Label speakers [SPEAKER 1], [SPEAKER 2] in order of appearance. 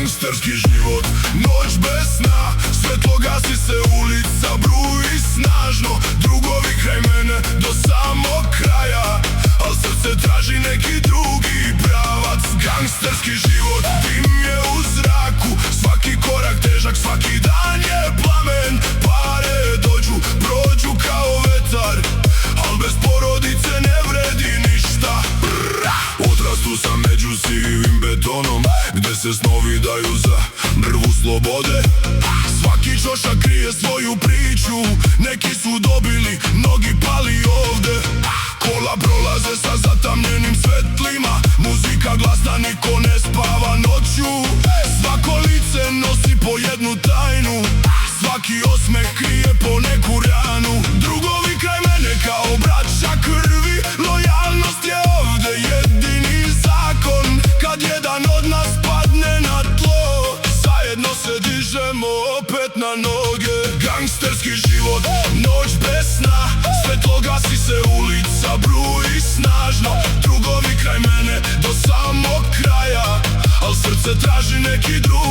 [SPEAKER 1] Gangsterski život, noć bez sna, svetlo gasi se, ulica bruji snažno. Drugovi kraj mene do samog kraja, al srce traži neki drugi pravac. Gangsterski život, dim je u zraku, svaki korak težak, svaki dan je plamen. Pare dođu, prođu kao vetar, al bez porodice ne vredi ništa. Odrastu sam među sivim betonom, gde se snovi daju za mrvu slobode. Svaki čošak krije svoju priču, neki su dobili, mnogi pali ovde. Kola prolaze sa zatamljenim svetlima, muzika glasna, niko ne spava noću. Svako lice nosi po jednu tajnu, svaki osmeh krije po neku ranu. Drugovi kraj mene kao braća krvi, lojalnost je ovde jedini zakon. Kad jedan od nas padne na tlo, zajedno se dižemo opet na noge. Gangsterski život, noć bez sna, svetlo gasi se, ulica bruji snažno. Drugovi kraj mene do samog kraja, al srce traži neki drugi